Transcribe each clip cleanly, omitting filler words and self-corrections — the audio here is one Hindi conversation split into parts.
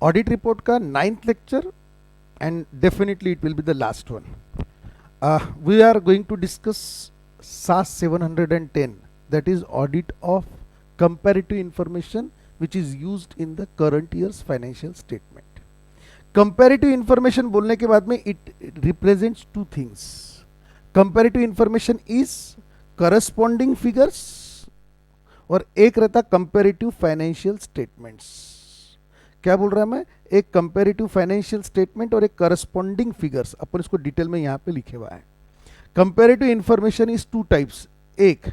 ऑडिट रिपोर्ट का 9th lecture and definitely it will be the last one. We are going to discuss SAS 710, that is audit of comparative information which is used in the current year's financial statement. Comparative information बोलने के बाद में it represents two things. Comparative information is corresponding figures और एक रहता कंपेरेटिव फाइनेंशियल स्टेटमेंट्स. क्या बोल रहा है मैं? एक कंपेरेटिव फाइनेंशियल स्टेटमेंट और एक करस्पॉन्डिंग फिगर्स. अपन इसको डिटेल में यहाँ पे लिखे हुआ है. Comparative information is to types. एक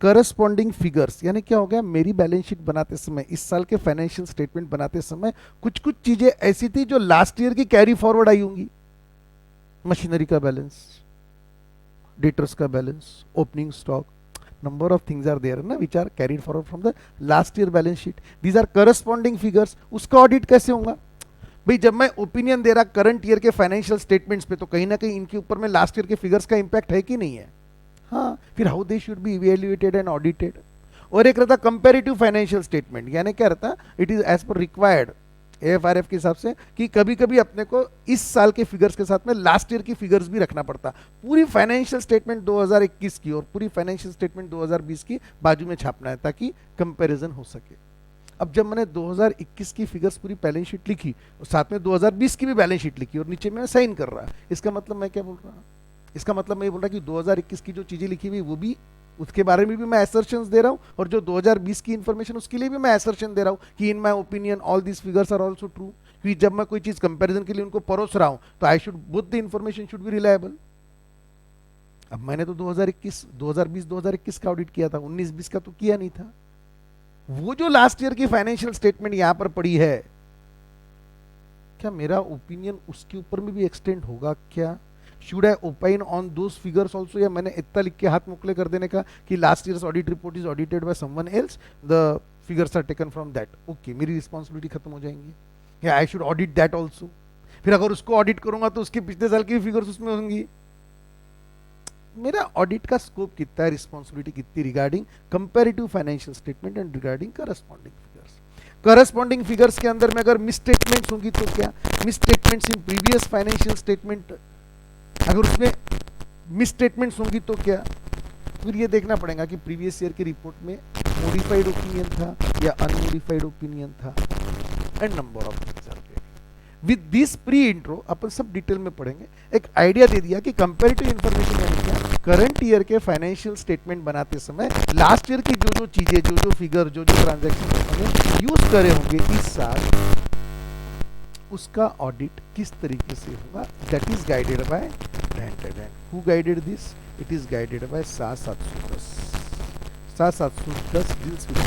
करस्पॉन्डिंग फिगर्स, यानी क्या हो गया, मेरी बैलेंस शीट बनाते समय, इस साल के फाइनेंशियल स्टेटमेंट बनाते समय कुछ कुछ चीजें ऐसी थी जो लास्ट ईयर की कैरी फॉरवर्ड आई होंगी. मशीनरी का बैलेंस, डेटर्स का balance, opening stock, number of things are there ना which are carried forward from the last year balance sheet. These are corresponding figures. उसका ऑडिट कैसे होगा भाई? जब मैं ओपिनियन दे रहा करंट ईयर के फाइनेंशियल स्टेटमेंट्स पे, तो कहीं ना कहीं इनके ऊपर में लास्ट ईयर के फिगर्स का इंपैक्ट है कि नहीं है? हाँ, फिर how they should be evaluated and audited. और एक रहता कंपैरेटिव फाइनेंशियल स्टेटमेंट, यानी क्या रहता, it is as per required AFRF के हिसाब से कि कभी कभी अपने को इस साल के फिगर्स के साथ में लास्ट ईयर की फिगर्स भी रखना पड़ता. पूरी फाइनेंशियल स्टेटमेंट 2021 की और पूरी फाइनेंशियल स्टेटमेंट 2020 की बाजू में छापना है ताकि कंपैरिजन हो सके. अब जब मैंने 2021 की फिगर्स पूरी बैलेंस शीट लिखी और साथ में 2020 की भी बैलेंस शीट लिखी और नीचे में साइन कर रहा, इसका मतलब मैं क्या बोल रहा? इसका मतलब मैं ये बोल रहा कि 2021 की जो चीजें लिखी हुई वो भी, उसके बारे में भी मैं असर्शंस दे रहा हूं, और जो 2020 की इंफॉर्मेशन उसके लिए भी मैं असर्शन दे रहा हूं कि in my opinion all this figures are also true. क्योंकि जब मैं कोई चीज कंपैरिजन के लिए उनको परोस रहा हूं तो I should both the information should be reliable. अब मैंने तो 2021 2020 2021 का ऑडिट किया था, 19-20 का तो किया नहीं था. वो जो लास्ट ईयर की फाइनेंशियल स्टेटमेंट यहां पर पड़ी है, क्या मेरा ओपिनियन उसके ऊपर में भी एक्सटेंड होगा क्या? Should I opine on those figures also? या मैंने इतना लिख के हाथ मुकले कर देने का कि last years audit report is audited by someone else, the figures are taken from that. Okay, मेरी रिस्पॉन्सिबिलिटी खत्म हो जाएंगी. या I should audit that also? फिर अगर उसको ऑडिट करूंगा तो उसके पिछले साल की फिगर्स उसमें होंगी. मेरा ऑडिट का स्कोप कितना है, रिस्पॉन्सिबिलिटी कितनी regarding comparative financial statement and regarding corresponding figures. Corresponding figures के अंदर में अगर मिस स्टेटमेंट्स होंगी तो क्या? Miss statements in previous financial statement, अगर उसमें मिस स्टेटमेंट्स होंगी तो क्या? फिर ये देखना पड़ेगा कि प्रीवियस ईयर की रिपोर्ट में मॉडिफाइड ओपिनियन था या अनमॉडिफाइड ओपिनियन था, and number of things are there. With this pre intro अपन सब डिटेल में पढ़ेंगे. एक आइडिया दे दिया कि कंपैरेटिव इंफॉर्मेशन यानी क्या, करंट ईयर के फाइनेंशियल स्टेटमेंट बनाते समय लास्ट ईयर की जो जो चीजें, जो जो फिगर, जो जो ट्रांजैक्शन यूज करे होंगे इस साल, उसका ऑडिट किस तरीके से होगा. That is guided by who guided this? It is guided by SAS 710. SAS 710 deals with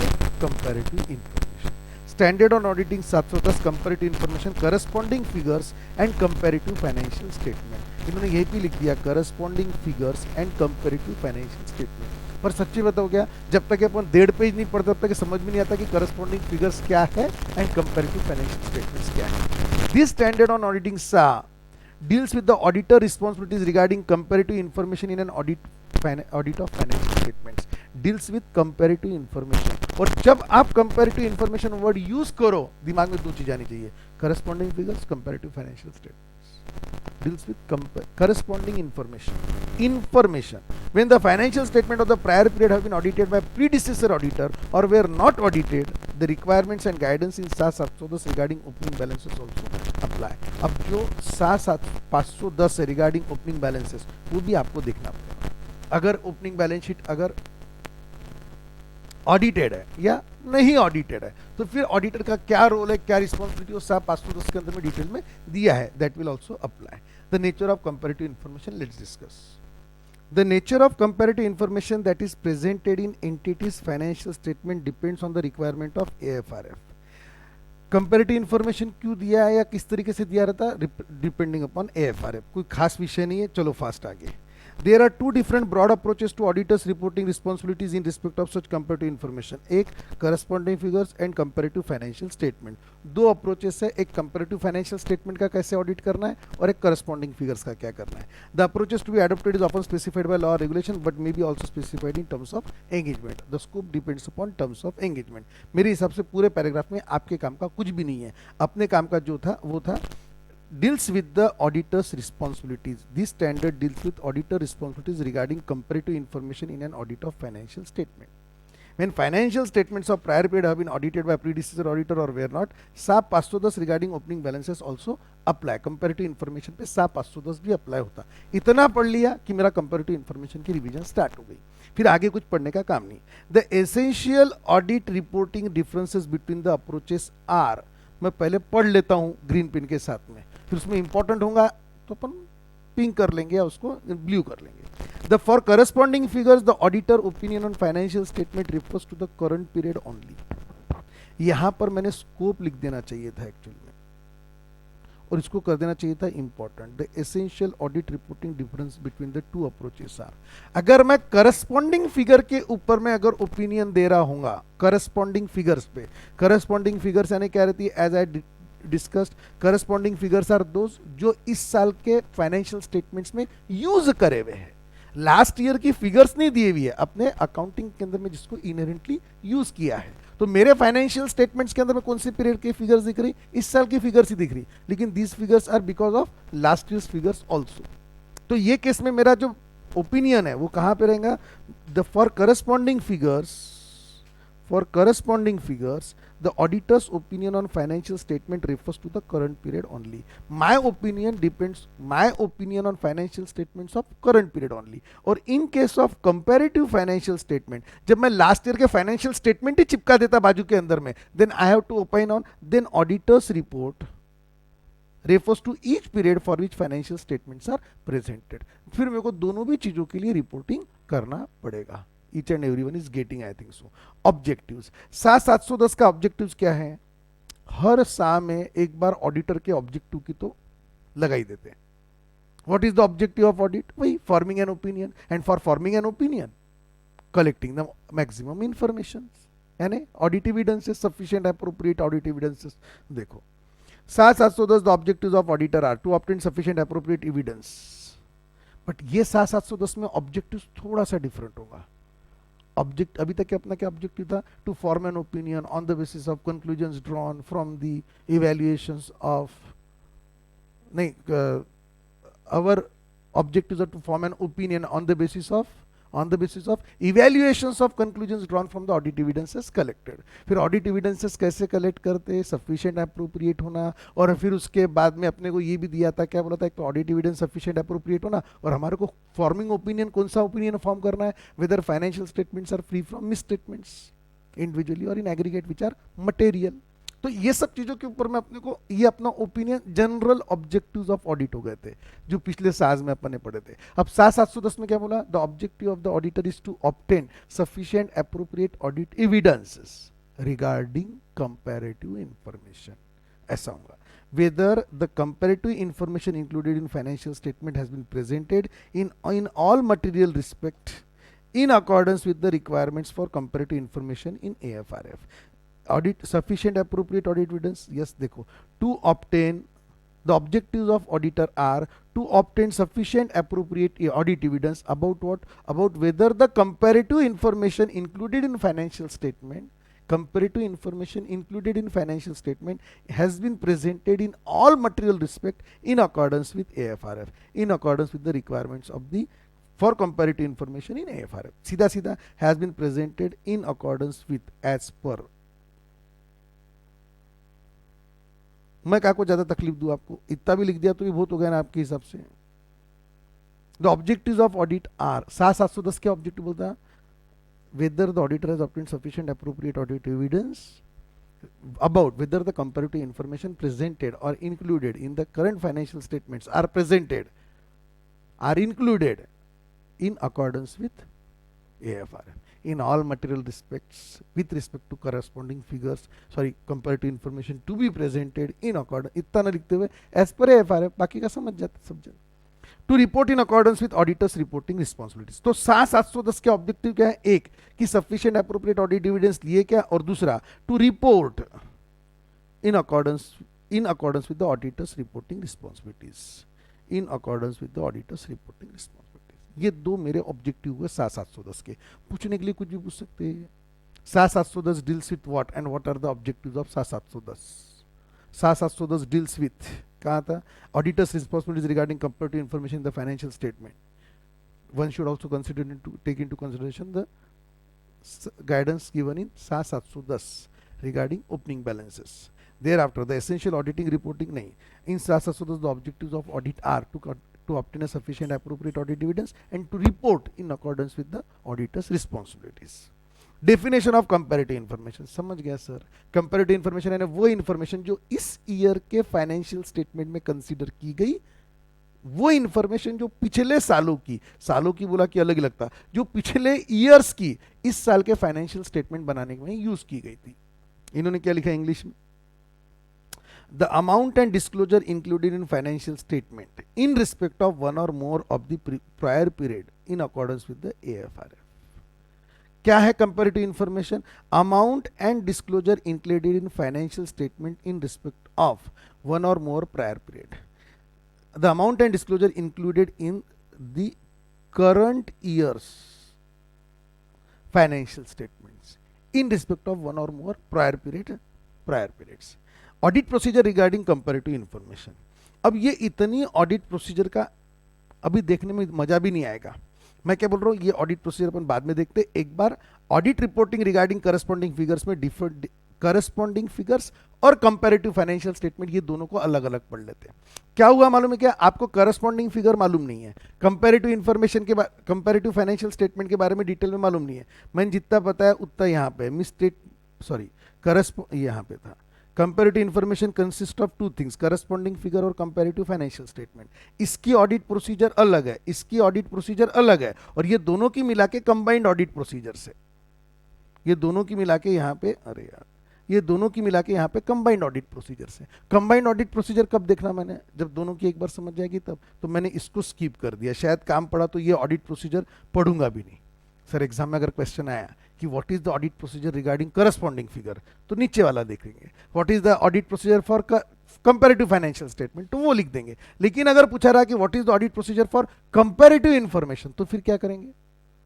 comparative information. Standard on auditing 710 comparative information, corresponding figures and comparative financial statement. इन्होंने यही भी लिख दिया, corresponding figures and comparative financial statement. पर सच्ची बताओ क्या, जब तक अपन 1.5 पेज नहीं पढ़ते तब तक समझ में नहीं आता कि करस्पॉन्डिंग फिगर्स क्या है एंड कंपैरेटिव फाइनेंशियल स्टेटमेंट्स क्या है. This standard on auditing SA deals with the auditor responsibilities regarding comparative information in an audit of financial statements. Deals with comparative information. और जब आप comparative information वर्ड यूज करो, दिमाग में दो चीजें आनी चाहिए, corresponding figures, comparative financial statements. Deals with corresponding information. When the financial statement of the prior period have been audited by predecessor auditor or were not audited, the requirements and guidance in SAS 710 regarding opening balances also apply. अब जो SAS 510 है regarding opening balances, वो भी आपको देखना पड़ेगा. अगर opening balance sheet अगर ऑडिटेड है या नहीं ऑडिटेड है, तो फिर ऑडिटर का क्या रोल है, क्या रिस्पॉन्सिबिलिटी, वो सब 510 के अंदर में डिटेल में दिया है. That will also apply. The nature of comparative information, let's discuss. The nature of comparative information that is presented in entities financial statement depends on the requirement of AFRF. Comparative information क्यों दिया है या किस तरीके से दिया रहता, डिपेंडिंग अपॉन AFRF. कोई खास विषय नहीं है, चलो फास्ट आगे. There are two different broad approaches to auditors reporting responsibilities in respect of such comparative information. एक corresponding figures and comparative financial statement. दो approaches है, एक comparative financial statement का कैसे audit करना है और एक corresponding figures का क्या करना है. The approaches to be adopted is often specified by law or regulation but may be also specified in terms of engagement. The scope depends upon terms of engagement. मेरे हिसाब से पूरे पैराग्राफ में आपके काम का कुछ भी नहीं है. अपने काम का जो था वो था deals with the auditor's responsibilities. This standard deals with auditor responsibilities regarding comparative information in an audit of financial statement. When financial statements of prior period have been audited by predecessor auditor or were not, SAP 510 regarding opening balances also apply. Comparative information पे SAP 510 भी apply होता. इतना पढ़ लिया कि मेरा comparative information की revision start हो गई. फिर आगे कुछ पढ़ने का काम नहीं. The essential audit reporting differences between the approaches are, मैं पहले पढ़ लेता हूं ग्रीन पिन के साथ में, फिर उसमें इंपॉर्टेंट होगा तो अपन पिंक कर लेंगे या उसको ब्लू कर लेंगे. The for corresponding figures the auditor opinion on financial statement refers to the current period only. यहां पर मैंने स्कोप लिख देना चाहिए था एक्चुअली में, और इसको कर देना चाहिए था important. The essential audit reporting difference between the two approaches are. अगर मैं करस्पॉन्डिंग फिगर के ऊपर में अगर ओपिनियन दे रहा हूंगा करस्पॉन्डिंग फिगर्स पे, करस्पॉन्डिंग फिगर्स यानी क्या रहती है, as I discussed, corresponding figures are those जो इस साल के फाइनेंशियल स्टेटमेंट्स में यूज करे हुए हैं. लास्ट ईयर की फिगर्स नहीं दी हुई है अपने अकाउंटिंग के अंदर में जिसको इनहेरेंटली यूज किया है. तो मेरे फाइनेंशियल स्टेटमेंट्स के अंदर में कौन सी पीरियड की फिगर्स दिख रही, इस साल की फिगर्स ही दिख रही, लेकिन these figures are because of last year's figures also. तो ये केस में मेरा जो ओपिनियन है वो कहां पे रहेगा, the for corresponding figures the auditor's opinion on financial statement refers to the current period only. My opinion on financial statements of current period only. और in case of comparative financial statement, जब मैं last year के financial statement ही चिपका देता बाजू के अंदर में, then I have to opine on, then auditor's report refers to each period for which financial statements are presented. फिर मेरे को दोनों भी चीजों के लिए रिपोर्टिंग करना पड़ेगा. Each and everyone is getting, I think so. Objectives. 710 का ऑब्जेक्टिव्स क्या है, हर साल में एक बार ऑडिटर के ऑब्जेक्टिव की तो लगा ही देते हैं. What is the objective of audit, वही forming an opinion, and for forming an opinion collecting the maximum information, यानी audit evidences, sufficient appropriate audit evidences. देखो 710 the objectives of auditor are to obtain sufficient appropriate evidence. But ये 710 में ऑब्जेक्टिव थोड़ा सा डिफरेंट होगा. ऑब्जेक्ट अभी तक अपना क्या ऑब्जेक्टिव था, to form an opinion on the basis of conclusions drawn from the evaluations of, नहीं, our objectives are to form an opinion on the basis of evaluations of conclusions drawn from the audit evidences collected. फिर ऑडिट एविडेंसेस कैसे कलेक्ट करते, सफिशिएंट एप्रोप्रिएट होना, और फिर उसके बाद में अपने को ये भी दिया था, क्या बोला था, एक तो ऑडिट एविडेंस सफिशिएंट एप्रोप्रिएट होना, और हमारे को फॉर्मिंग ओपिनियन, कौन सा ओपिनियन फॉर्म करना है, whether financial statements are free from misstatements individually और in aggregate which are material. तो ये सब चीजों के ऊपर में अपने को ये अपना opinion general objectives of audit हो गए थे जो पिछले साज में अपन ने पढ़े थे. अब 710 में क्या बोला, the objective of the auditor is to obtain sufficient appropriate audit evidences regarding comparative information. ऐसा होगा, whether the comparative information included in financial statement has been presented in all material respect in accordance with the requirements for comparative information in AFRF. Audit sufficient appropriate audit evidence, yes. देखो, to obtain, the objectives of auditor are to obtain sufficient appropriate audit evidence about what, about whether the comparative information included in financial statement has been presented in all material respect in accordance with AFRF, in accordance with the requirements of the for comparative information in AFRF. सीधा सीधा has been presented in accordance with, as per. मैं क्या को ज्यादा तकलीफ दूं आपको, इतना भी लिख दिया तो भी बहुत हो गया ना आपके हिसाब से. The objectives of audit are, 710 के ऑब्जेक्टिव बोलता, whether the auditor has obtained sufficient appropriate audit evidence about whether the comparative information presented or included in the current financial statements are included in accordance with AFRF in all material respects with respect to corresponding figures, comparative information to be presented in accordance, इतना ना लिखते हुए as per AFRF, बाकी का समझ जाते सब जन. To report in accordance with auditor's reporting responsibilities. तो 710 के ऑब्जेक्टिव क्या है? एक कि सफिशिएंट एप्रोप्रिएट ऑडिट डिविडेंस लिए क्या, और दूसरा to report in accordance with the auditor's reporting responsibilities, in accordance with the auditor's reporting responsibilities. ये दो मेरे ऑब्जेक्टिव हुए 710 के। पूछने के लिए कुछ भी पूछ सकते हैं। 710 deals with what and what are the objectives of 710? 710 deals with, कहा था, auditor's responsibilities regarding comparative information in the financial statement. One should also consider take into consideration the guidance given in SA 710 regarding opening balances. Thereafter, the essential auditing reporting nahi. In SA 710, the objectives of audit are to obtain a sufficient appropriate audit dividends and to report in accordance with the auditor's responsibilities. Definition of comparative information समझ गया सर? कंपैरेटिव इंफॉर्मेशन यानी वो इंफॉर्मेशन जो इस ईयर के फाइनेंशियल स्टेटमेंट में कंसीडर की गई, वो इंफॉर्मेशन जो पिछले सालों की बोला कि अलग लगता, जो पिछले ईयर्स की इस साल के फाइनेंशियल स्टेटमेंट बनाने में यूज की गई थी। इन्होंने क्या लिखा इंग्लिश में? The amount and disclosure included in financial statement in respect of one or more of the prior period in accordance with the AFRF। क्या है comparative information? Amount and disclosure included in financial statement in respect of one or more prior period. The amount and disclosure included in the current year's financial statements in respect of one or more prior periods. Audit procedure regarding comparative information. अब ये इतनी ऑडिट प्रोसीजर का अभी देखने में मजा भी नहीं आएगा। मैं क्या बोल रहा हूँ, ये ऑडिट प्रोसीजर अपन बाद में देखते। एक बार audit reporting regarding corresponding figures में डिफरेंट करस्पॉन्डिंग फिगर्स और कंपैरेटिव फाइनेंशियल स्टेटमेंट, ये दोनों को अलग अलग पढ़ लेते हैं। क्या हुआ मालूम है क्या? आपको करस्पॉन्डिंग फिगर मालूम नहीं है, कंपैरेटिव इंफॉर्मेशन के कंपैरेटिव फाइनेंशियल स्टेटमेंट के बारे में डिटेल में मालूम नहीं है। मैंने जितना बताया उतना यहाँ पे यहाँ पे था। Comparative information consist of two things, corresponding figure और कंपैरेटिव फाइनेंशियल स्टेटमेंट। इसकी ऑडिट प्रोसीजर अलग है, इसकी ऑडिट प्रोसीजर अलग है, और ये दोनों की मिला के कंबाइंड ऑडिट प्रोसीजर से, ये दोनों की मिला के यहाँ पे, अरे यार, ये दोनों की मिला के यहाँ पे कंबाइंड ऑडिट प्रोसीजर से। कंबाइंड ऑडिट प्रोसीजर कब देखना मैंने? जब दोनों की एक बार समझ जाएगी तब। तो मैंने इसको स्किप कर दिया, शायद काम पड़ा तो ये ऑडिट प्रोसीजर पढ़ूंगा भी नहीं। सर एग्जाम में अगर क्वेश्चन आया कि what is the audit procedure regarding corresponding figure, तो नीचे वाला देखेंगे। What is the audit procedure for comparative financial statement, तो वो लिख देंगे। लेकिन अगर पूछा रहा कि what is the audit procedure for comparative information, तो फिर क्या करेंगे?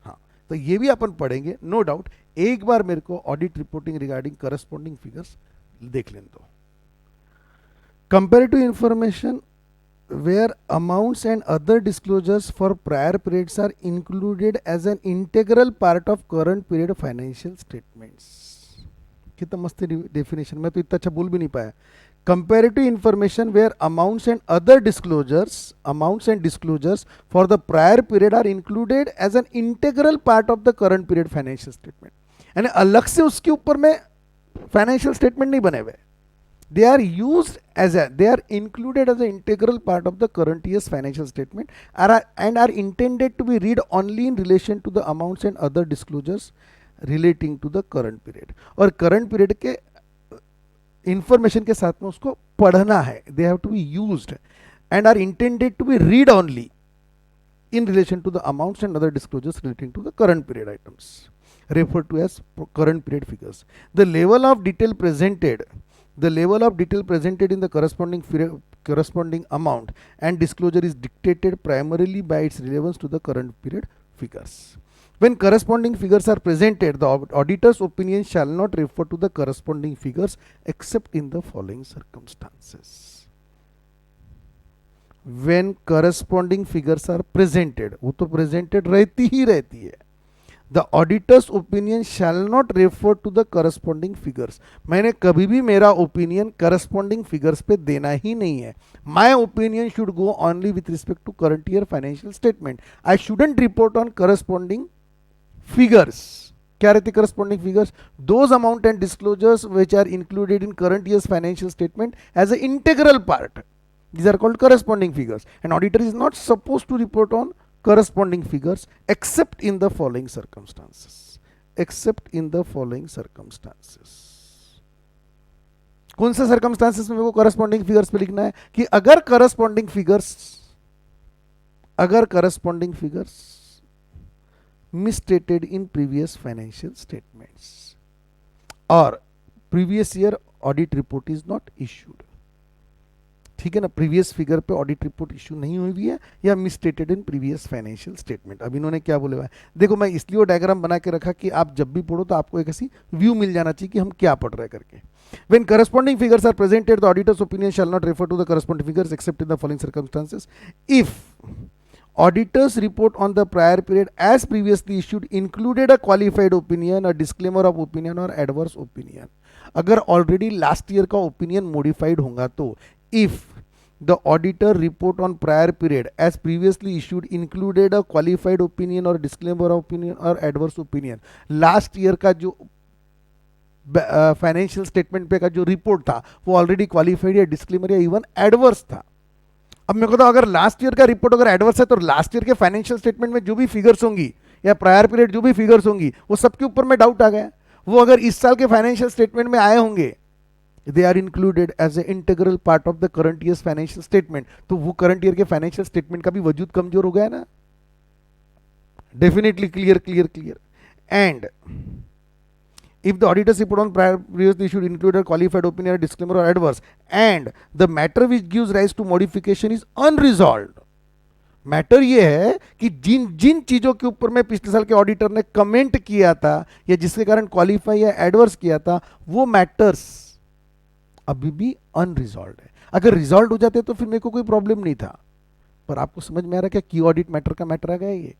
हाँ, तो ये भी अपन पढ़ेंगे, नो डाउट। एक बार मेरे को audit reporting regarding corresponding figures देख लें दो। Comparative information where amounts and other disclosures for prior periods are included as an integral part of current period financial statements। कितना मस्त डेफिनेशन, मैं तो इतना अच्छा बोल भी नहीं पाया। Comparative information where amounts and other disclosures for the prior period are included as an integral part of the current period financial statement। यानी अलग से उसके ऊपर में फाइनेंशियल स्टेटमेंट नहीं बने हुए, they are included as an integral part of the current year's financial statement and are intended to be read only in relation to the amounts and other disclosures relating to the current period। और current period के information के साथ में उसको पढ़ना है, they have to be used and are intended to be read only in relation to the amounts and other disclosures relating to the current period items referred to as current period figures। The level of detail presented in the corresponding amount and disclosure is dictated primarily by its relevance to the current period figures। When corresponding figures are presented, the auditor's opinion shall not refer to the corresponding figures except in the following circumstances। When corresponding figures are presented, वो तो presented रहती ही रहती है। The auditor's opinion shall not refer to the corresponding figures। मैंने कभी भी मेरा ओपिनियन corresponding figures पे देना ही नहीं है। My opinion should go only with respect to current year financial statement। I shouldn't report on corresponding figures। क्या रहती corresponding figures? Those amount and disclosures which are included in current year's financial statement as an integral part, these are called corresponding figures। An auditor is not supposed to report on corresponding figures except in the following circumstances। कौन सा circumstances में वो corresponding figures पे लिखना है कि अगर corresponding figures अगर corresponding figures misstated in previous financial statements or previous year audit report is not issued. ठीक है ना, प्रीवियस फिगर पे ऑडिट रिपोर्ट इशू नहीं हुई हुई है या मिसस्टेटेड इन प्रीवियस फाइनेंशियल स्टेटमेंट। अब इन्होंने क्या बोले हुआ है, देखो मैं इसलिए वो डायग्राम बना के रखा कि आप जब भी पढ़ो तो आपको एक ऐसी व्यू मिल जाना चाहिए कि हम क्या पढ़ रहे हैं करके। When corresponding figures are presented, the auditor's opinion shall not refer to the corresponding figures except in the following circumstances. If auditor's report on the prior period as previously issued included a qualified opinion, a disclaimer of opinion or adverse opinion. अगर ऑलरेडी लास्ट ईयर का ओपिनियन मॉडिफाइड होगा तो if the auditor report on prior period as previously issued included a qualified opinion और डिस्क्लेमर ऑफ ओपिनियन और एडवर्स ओपिनियन, लास्ट ईयर का जो फाइनेंशियल स्टेटमेंट पे का जो रिपोर्ट था वो ऑलरेडी क्वालिफाइड या डिस्क्लेमर या इवन एडवर्स था। अब मेरे को तो अगर लास्ट ईयर का रिपोर्ट अगर एडवर्स है तो लास्ट ईयर के फाइनेंशियल स्टेटमेंट में जो भी फिगर्स होंगी या प्रायर पीरियड जो भी फिगर्स होंगी वो सबके ऊपर में डाउट आ गया। वो अगर इस साल के फाइनेंशियल स्टेटमेंट में आए होंगे, they are included as a integral part of the current year financial statement, तो वो करंट ईयर के फाइनेंशियल स्टेटमेंट का भी वजूद कमजोर हो गया ना। Definitely clear clear clear. And if the auditor's report on prior previously issued include a qualified opinion, a disclaimer or adverse, and the matter which gives rise to modification is unresolved, matter ये है कि जिन जिन चीजों के ऊपर में पिछले साल के ऑडिटर ने कमेंट किया था या जिसके कारण क्वालिफाई या एडवर्स किया था वो मैटर्स अभी भी अनरिजॉल्व है। अगर रिजॉल्व हो जाते तो फिर मेरे को कोई प्रॉब्लम नहीं था, पर आपको समझ में आ रहा है क्या की ऑडिट मैटर का मैटर आ गया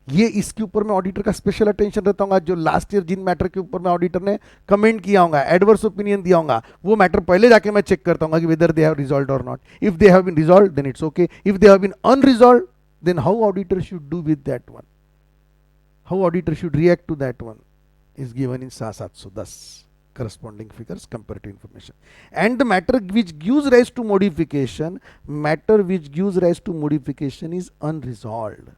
ये इसके ऊपर में ऑडिटर का स्पेशल अटेंशन रहता होगा। जो लास्ट ईयर जिन मैटर के ऊपर में ऑडिटर ने कमेंट किया होगा, एडवर्स ओपिनियन दिया होगा, वो मैटर पहले जाके मैं चेक करता हूँ कि वेदर दे हैव रिजॉल्व्ड और not. If they have been resolved then it's okay, if they have been unresolved then how auditor should do with that one, how auditor should react to that one is given in 710 corresponding figures comparative information. And the matter which gives rise to modification, matter which gives rise to modification is unresolved.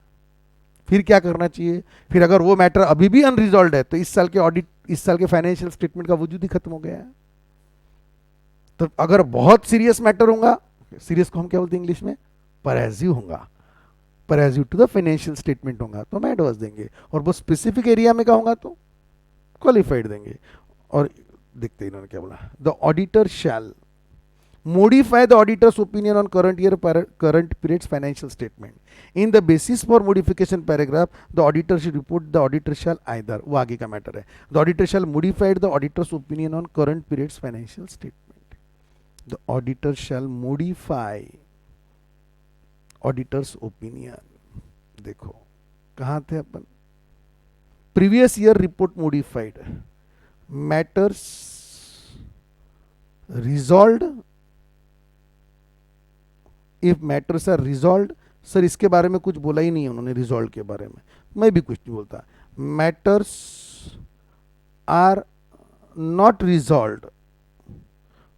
फिर क्या करना चाहिए, फिर अगर वो मैटर अभी भी अनरिजॉल्व है तो इस साल के ऑडिट, इस साल के फाइनेंशियल स्टेटमेंट का वजूद ही खत्म हो गया है। तो अगर बहुत सीरियस मैटर होगा, सीरियस को हम क्या बोलते हैं इंग्लिश में, परहेजिव होगा, परहेजिव टू द फाइनेंशियल स्टेटमेंट होगा तो हम एडवर्स देंगे, और वो स्पेसिफिक एरिया में का होगा तो क्वालिफाइड देंगे। और देखते इन्होंने क्या बोला, the auditor shell modify the auditor's opinion on current period's financial statement. In the basis for modification paragraph, the auditor should report the auditor shall either, वो आगे का मैटर है, the auditor shall modify the auditor's opinion on current period's financial statement. The auditor shall modify auditor's opinion. देखो कहाँ थे अपन, previous year report modified, matters resolved if matters are resolve. Sir इसके बारे में कुछ बोला ही नहीं है उन्होंने, रिजॉल्व के बारे में मैं भी कुछ नहीं बोलता। Matters are not resolve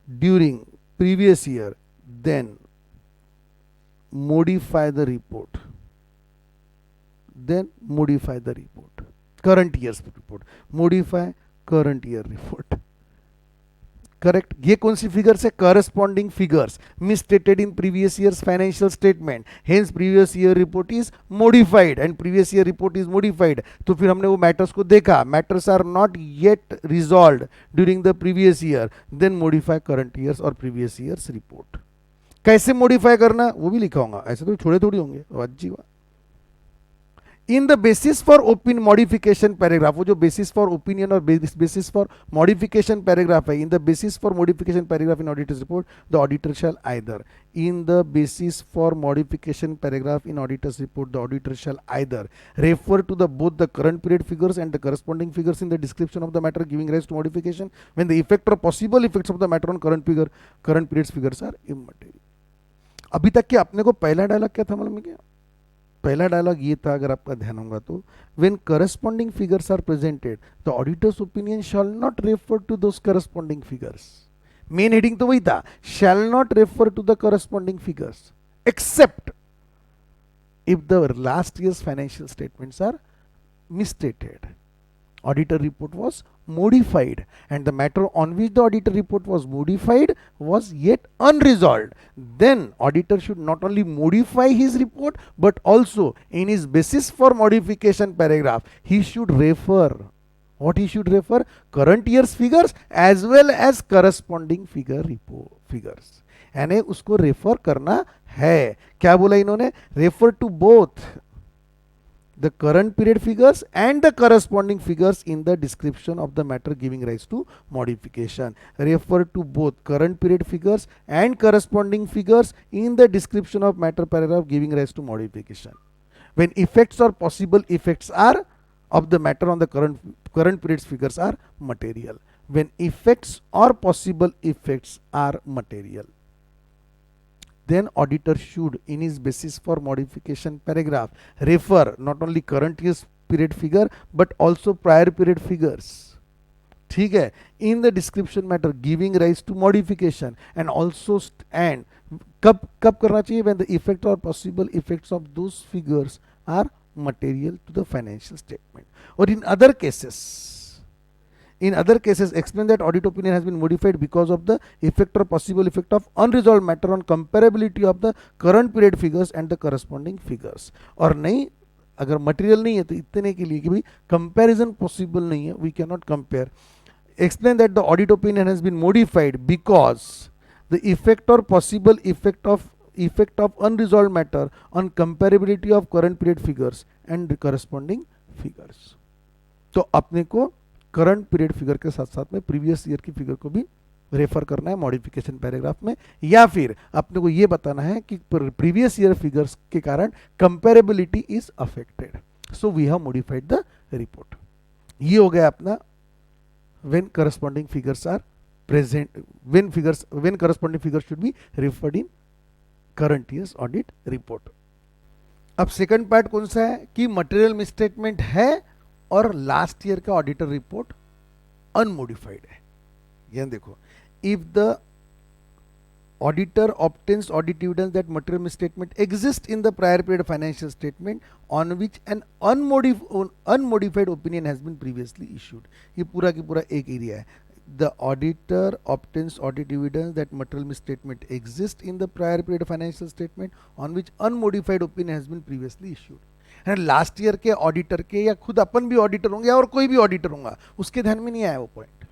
during previous year then modify the report, then modify the report, current year's report, modify current year report. Correct. ये कौन सी फिगर्स है, corresponding figures misstated in previous years financial statement, hence previous year report is modified and previous year report is modified. तो फिर हमने वो मैटर्स को देखा, matters are not yet resolved during the previous year, then modify current years और प्रीवियस ईयर्स रिपोर्ट। कैसे मॉडिफाई करना वो भी लिखा होगा, ऐसे तो छोड़े थोड़ी होंगे अज्जी वाह। In the basis for opinion modification paragraph, वो जो बेसिस फॉर ओपिनियन और बेसिस फॉर मॉडिफिकेशन पैराग्राफ है, in the basis for modification paragraph in auditors report the auditor shall either, in the basis for modification paragraph in auditors report the auditor shall either refer to the both the current period figures and the corresponding figures in the description of the matter giving rise to modification when the effect or possible effects of the matter on current periods figures are immaterial. अभी तक के अपने को पहला डायलॉग क्या था मालूम है क्या? पहला डायलॉग ये था, अगर आपका ध्यान होगा तो, when corresponding figures are presented the auditors opinion shall not refer to those corresponding figures. Main heading तो वही था, shall not refer to the corresponding figures except if the last years financial statements are misstated auditor report was modified, and the matter on which the auditor report was modified was yet unresolved, then auditor should not only modify his report but also in his basis for modification paragraph he should refer, what he should refer, current year's figures as well as corresponding figure report figures, यानी उसको रेफर करना है. क्या बोला इन्होंने? Refer to both the current period figures and the corresponding figures in the description of the matter giving rise to modification. Refer to both current period figures and corresponding figures in the description of matter paragraph giving rise to modification. When effects or possible effects are of the matter on the current period's figures are material. When effects or possible effects are material, then auditor should in his basis for modification paragraph refer not only current year's period figure but also prior period figures, ठीक है, in the description matter giving rise to modification, and also and कब कब करना चाहिए? when the effect or possible effects of those figures are material to the financial statement. Or in other cases explain that audit opinion has been modified because of the effect or possible effect of unresolved matter on comparability of the current period figures and the corresponding figures. और नहीं, अगर मटेरियल नहीं है तो इतने के लिए कि भाई कंपैरिजन पॉसिबल नहीं है, we can not compare. Explain that the audit opinion has been modified because the effect or possible effect of unresolved matter on comparability of current period figures and the corresponding figures. तो अपने को करंट पीरियड फिगर के साथ साथ में प्रीवियस ईयर की फिगर को भी रेफर करना है मॉडिफिकेशन पैराग्राफ में, या फिर अपने को ये बताना है कि प्रीवियस ईयर फिगर्स के कारण comparability is affected, so we have modified the report. ये हो गया अपना when corresponding figures are present, when corresponding figures should be referred in current years audit report. अब सेकंड पार्ट कौन सा है कि मटेरियल मिसस्टेटमेंट है और लास्ट ईयर का ऑडिटर रिपोर्ट अनमोडिफाइड है. ये देखो, if the auditor obtains audit evidence that material misstatement exists in the prior period financial statement on which an unmodified opinion has been previously issued. ये पूरा की पूरा एक एरिया है. The auditor obtains audit evidence that material misstatement exists in the prior period financial statement on which unmodified opinion has been previously issued. Last year के ऑडिटर के, या खुद अपन भी ऑडिटर होंगे और कोई भी ऑडिटर होगा, उसके ध्यान में नहीं आया वो पॉइंट,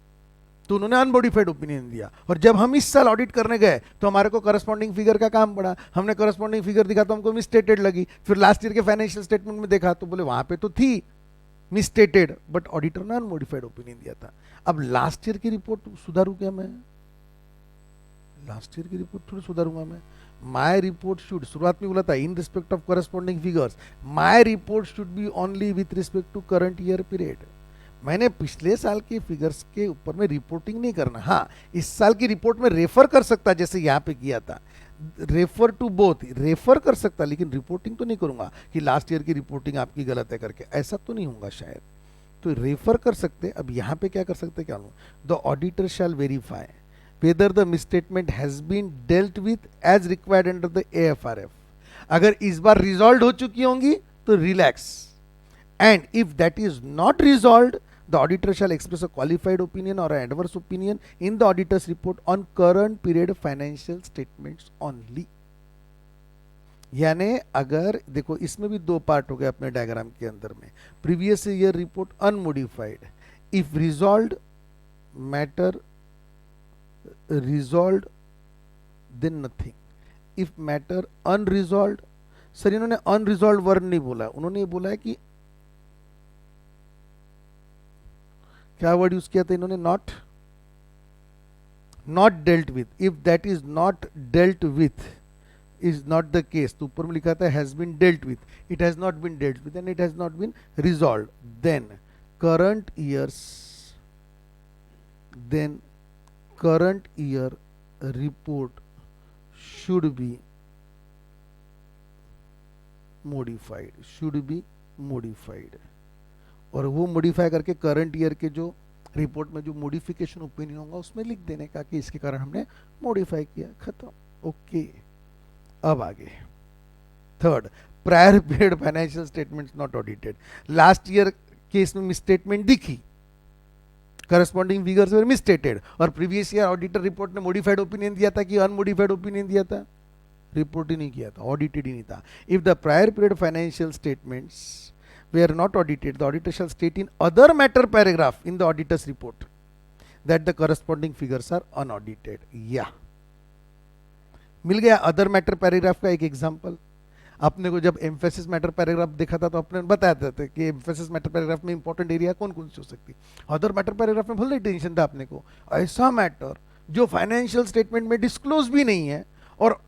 तो उन्होंने अनमोडिफाइड ओपिनियन दिया. और जब हम इस साल ऑडिट करने गए तो हमारे को करस्पॉन्डिंग फिगर का काम पड़ा, हमने करस्पॉन्डिंग फिगर दिखा तो हमको मिसस्टेटेड लगी. फिर लास्ट ईयर के फाइनेंशियल स्टेटमेंट में देखा तो बोले वहां पे तो थी मिसस्टेटेड, बट ऑडिटर ने अनमोडिफाइड ओपिनियन दिया था. अब लास्ट ईयर की रिपोर्ट सुधारू क्या मैं? लास्ट ईयर की रिपोर्ट थोड़ी सुधारूंगा मैं. माई रिपोर्ट शुड, शुरुआत में बोला था in respect of corresponding figures, my report should be only with respect to current year period. मैंने पिछले साल के फिगर्स के ऊपर में रिपोर्टिंग नहीं करना. हाँ, इस साल की रिपोर्ट में रेफर कर सकता, जैसे यहाँ पे किया था, रेफर टू बोथ रेफर कर सकता, लेकिन रिपोर्टिंग तो नहीं करूंगा कि लास्ट ईयर की रिपोर्टिंग आपकी गलत है करके, ऐसा तो नहीं होगा शायद. तो रेफर कर सकते. अब यहाँ पे क्या कर सकते, क्या the auditor shell verify whether the misstatement has been dealt with as required under the AFRF. अगर इस बार रिजॉल्व हो चुकी होंगी तो relax, and if that is not resolved, the auditor shall express a qualified opinion or an adverse opinion in the auditor's report on current period financial statements only. यानी अगर देखो, इसमें भी दो पार्ट हो गए अपने डायग्राम के अंदर में. Previous year report unmodified, if resolved matter resolved then nothing. if matter unresolved, sir इन्होंने unresolved वर्ड नहीं बोला, उन्होंने ये बोला है कि क्या वर्ड यूज किया था इन्होंने, not dealt with. if that is not dealt with is not the case, तो ऊपर में लिखा था has been dealt with, it has not been dealt with and it has not been resolved, then current year report should be modified. और वो मॉडिफाई करके करंट ईयर के जो रिपोर्ट में जो मॉडिफिकेशन ओपिनियन होगा उसमें लिख देने का कि इसके कारण हमने मॉडिफाई किया, खत्म. ओके, अब आगे third, prior period financial statements not audited. Last year कि इसमें मिसस्टेटमेंट दिखी, करस्पॉन्डिंग फिगर्स वर मिसस्टेटेड, और प्रीवियस ईयर ऑडिटर रिपोर्ट ने मॉडिफाइड ओपिनियन दिया था कि अनमोडिफाइड ओपिनियन दिया था, रिपोर्ट ही नहीं किया था, ऑडिटेड ही नहीं था. If the prior period financial statements were not audited, the auditor shall state in other matter paragraph in the auditor's report that the corresponding figures are unaudited. या मिल गया अदर मैटर पैराग्राफ का एक एग्जांपल. आपने को जब एम्फेसिस मैटर पैराग्राफ देखा था तो आपने बताया था कि एम्फेसिस मैटर पैराग्राफ में इंपॉर्टेंट एरिया कौन कौन सी हो सकती. अदर मैटर पैराग्राफ में भले टेंशन था आपने को, ऐसा मैटर जो फाइनेंशियल स्टेटमेंट में डिस्क्लोज भी नहीं है और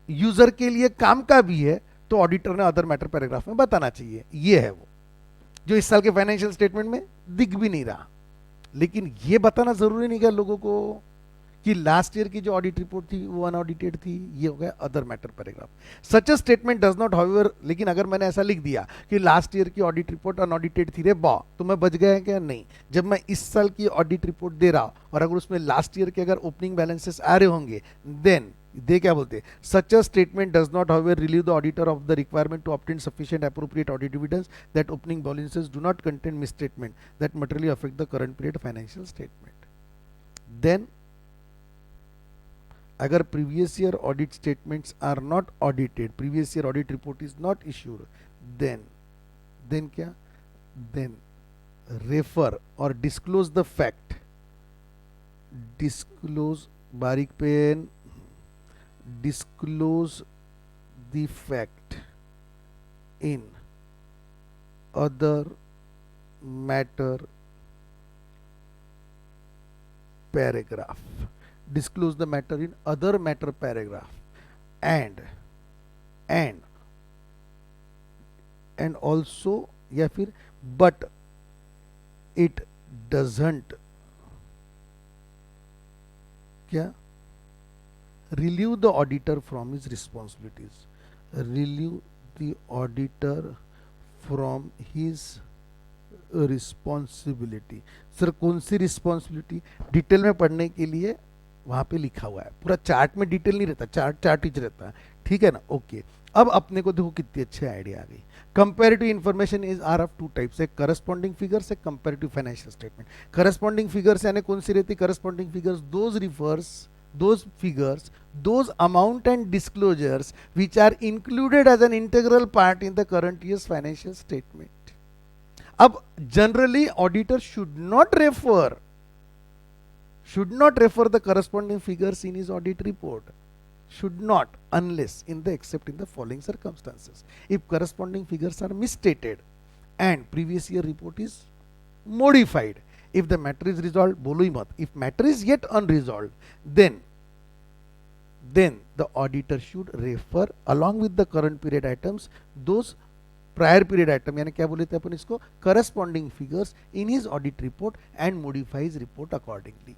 यूजर के लिए काम का भी है, तो ऑडिटर ने अदर मैटर पैराग्राफ में बताना चाहिए. ये है वो जो इस साल के फाइनेंशियल स्टेटमेंट में दिख भी नहीं रहा. लेकिन ये बताना जरूरी नहीं क्या लोगों को कि लास्ट ईयर की जो ऑडिट रिपोर्ट थी वो अनऑडिटेड थी. ये हो गया other matter paragraph. Such a statement does not however, लेकिन अगर मैंने ऐसा लिख दिया कि लास्ट ईयर की ऑडिट रिपोर्ट अनऑडिटेड थी रे बा, तो मैं बच गया क्या? नहीं. जब मैं इस साल की ऑडिट रिपोर्ट दे रहा और अगर उसमें लास्ट ईयर के अगर ओपनिंग बैलेंसेस आ रहे होंगे, देन दे क्या बोलते, such a statement does not however relieve the auditor of the requirement to obtain sufficient appropriate audit evidence that opening balances do not contain misstatement that materially affect the current period financial statement. Then अगर previous year audit statements are not audited, previous year audit report is not issued, then क्या, देन रेफर और डिस्क्लोज द फैक्ट, डिस्क्लोज बारीक pen, disclose the fact in other matter paragraph, disclose the matter in other matter paragraph, and also या फिर but it doesn't क्या, relieve the auditor from his responsibilities, relieve the auditor from his responsibility. Sir कौन सी रिस्पॉन्सिबिलिटी? डिटेल में पढ़ने के लिए वहां पे लिखा हुआ है, पूरा चार्ट में डिटेल नहीं रहता, चार्ट ही रहता है, ठीक है ना. ओके, अब अपने को देखो कितनी अच्छी आइडिया आ गई. Comparative information is are of two types, एक करस्पॉन्डिंग फिगर्स, एक comparative financial statement. Corresponding figures यानी कौन सी रहती? Corresponding figures those refers, those figures, those amount and disclosures which are included as an integral part in the current year's financial statement. अब generally auditor should not refer the corresponding figures in his audit report, should not, unless in the except in the following circumstances: if corresponding figures are misstated and previous year report is modified, if the matter is resolved, बोलो ही मत, if matter is yet unresolved, then the auditor should refer along with the current period items those prior period item, यानी क्या बोले थे अपन इसको, corresponding figures in his audit report and modify his report accordingly.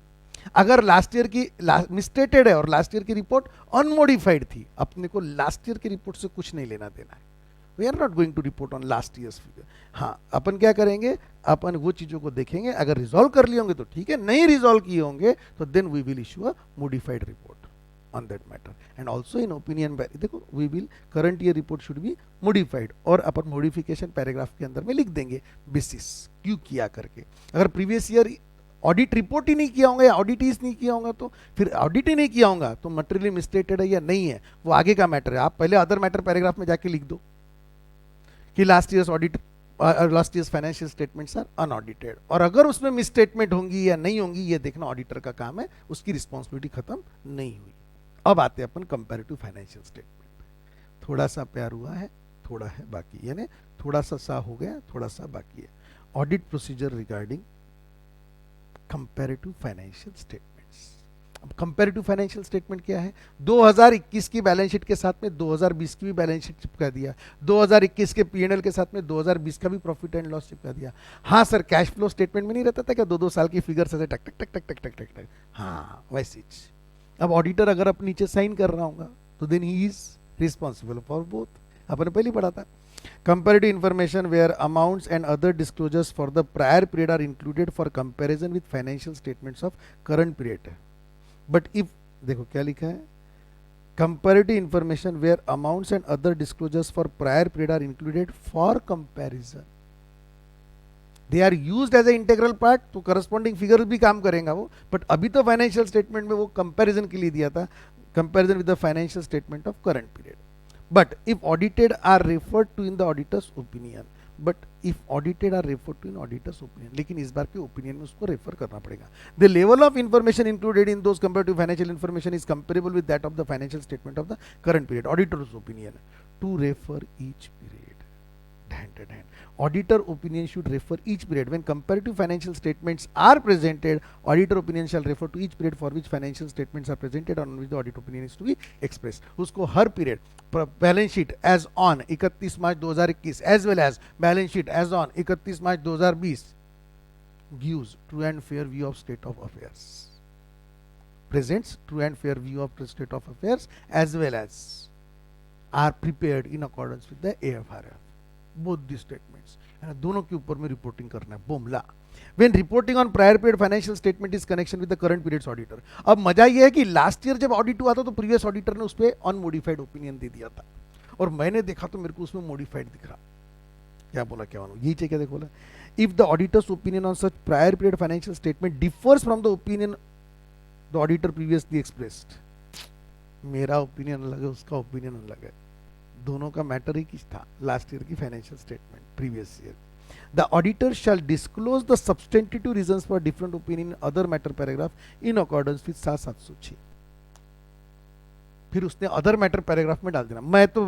अगर लास्ट ईयर की मिसस्टेटेड है और लास्ट ईयर की रिपोर्ट अनमोडिफाइड थी, अपने को लास्ट ईयर की रिपोर्ट से कुछ नहीं लेना देना है. We are not going to report on last years figure. हाँ, अपन क्या करेंगे, अपन वो चीजों को देखेंगे, अगर रिजॉल्व कर लिए होंगे तो ठीक है, नहीं रिजॉल्व किए होंगे तो then we will issue a modified report on that matter. And also in opinion, देखो we will current year report should be modified, और अपन मॉडिफिकेशन पैराग्राफ के अंदर में लिख देंगे बेसिस क्यों किया करके. अगर प्रीवियस ईयर ऑडिट रिपोर्ट ही नहीं किया होगा या ऑडिट ही नहीं किया होगा, तो फिर ऑडिट ही नहीं किया होगा तो मटेरियली मिसस्टेटेड है या नहीं है वो आगे का मैटर है. आप पहले अदर मैटर पैराग्राफ में जाके लिख दो कि last years audit, last years financial statements are unaudited, और अगर उसमें मिसस्टेटमेंट होंगी या नहीं होंगी ये देखना ऑडिटर का काम है, उसकी रिस्पॉन्सिबिलिटी खत्म नहीं हुई. अब आते हैं अपन कंपैरेटिव फाइनेंशियल स्टेटमेंट. थोड़ा सा प्यार हुआ है, थोड़ा है बाकी, यानी थोड़ा सा हो गया, थोड़ा सा बाकी है. Audit procedure regarding comparative financial statements. अब कंपैरेटिव फाइनेंशियल स्टेटमेंट क्या है? 2021 की बैलेंस शीट के साथ में 2020 की भी बैलेंस शीट चिपका दिया, 2021 के पीएनएल के साथ में 2020 का भी प्रॉफिट एंड लॉस चिपका दिया. हाँ सर, कैश फ्लो स्टेटमेंट में नहीं रहता था क्या 2-2 साल की फिगर्स ऐसे टक टक टक टक टक टक टक टक. हाँ वैसी. अब ऑडिटर अगर अब नीचे साइन कर रहा होगा तो then he is responsible for both. अपन ने पहले पढ़ा था. Comparative information where amounts and other disclosures for the prior period are included for comparison with financial statements of current period. But if, देखो क्या लिखा है, comparative information where amounts and other disclosures for prior period are included for comparison they are used as a integral part, तो करस्पॉन्डिंग फिगर भी काम करेगा वो, बट अभी तो फाइनेंशियल स्टेटमेंट में वो कंपैरिजन के लिए दिया था, comparison with the financial statement of current period. But if audited are referred to in the auditors opinion, but if audited are referred to in auditors opinion, लेकिन इस बार के ओपिनियन में उसको रेफर करना पड़ेगा. The level of information included in those comparative financial information is comparable with that of the financial statement of the current period. Auditors opinion to refer each period. Auditor opinion should refer each period. When comparative financial statements are presented, auditor opinion shall refer to each period for which financial statements are presented on which the audit opinion is to be expressed. उसको हर period balance sheet as on 31 March 2021 as well as balance sheet as on 31 March 2020 gives true and fair view of state of affairs, presents true and fair view of the state of affairs as well as are prepared in accordance with the AFRF. Both the statements दोनों के ऊपर में रिपोर्टिंग करना है. बोमला. When reporting on prior period financial statement is connection with the current period's auditor. अब मजा ये है कि लास्ट ईयर जब ऑडिट हुआ था तो प्रीवियस ऑडिटर ने उस पर अनमोडिफाइड ओपिनियन दे दिया था, और मैंने देखा तो मेरे को उसमें मॉडिफाइड दिख रहा. क्या बोला, क्या मानो, यही चाहिए क्या देखो बोला. If the auditors opinion on such prior period financial statement differs from the opinion the auditor previously expressed. मेरा ओपिनियन अलग है, उसका ओपिनियन अलग है, दोनों का मैटर ही किस था, लास्ट ईयर की financial statement previous year. The auditor shell disclose the substantive reasons for different opinion in other matter paragraph in accordance with 706. फिर उसने अदर मैटर पैराग्राफ में डाल देना. मैं तो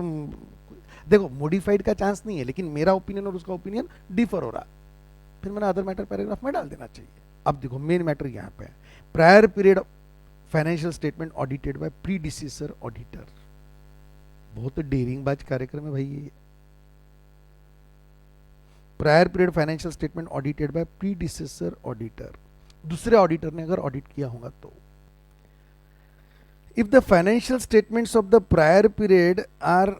देखो मॉडिफाइड का चांस नहीं है, लेकिन मेरा ओपिनियन और उसका ओपिनियन डिफर हो रहा, फिर मैंने अदर मैटर पैराग्राफ में डाल देना चाहिए. अब देखो मेन मैटर यहाँ पे है, prior period financial statement audited by predecessor auditor. बहुत डेयरिंग बाज कार्यक्रम है भाई ये. Prior period financial statement audited by predecessor auditor, दूसरे ऑडिटर ने अगर ऑडिट किया होगा तो. If the financial statements of the prior period are,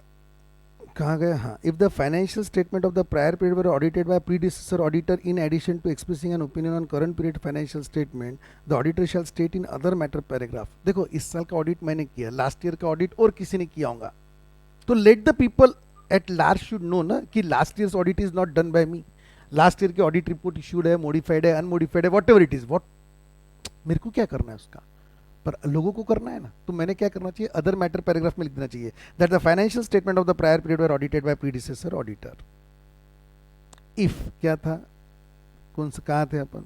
कहाँ गए, हाँ, if the financial statement of the prior period were audited by predecessor auditor in addition to expressing an opinion on current period financial statement, the auditor shell state in other matter paragraph. देखो इस साल का ऑडिट मैंने किया, लास्ट ईयर का ऑडिट और किसी ने किया होगा, तो let the people at large should know ना कि last years audit is not done by me. Last year की ऑडिट रिपोर्ट इश्यूड है, मॉडिफाइड है, अनमॉडिफाइड है, what ever it is, what मेरे को क्या करना है उसका, पर लोगों को करना है ना. तो मैंने क्या करना चाहिए, अदर मैटर पैराग्राफ में लिख देना चाहिए that the financial statement of the prior period were audited by predecessor auditor. If क्या था, कौन सा कहाँ थे अपन,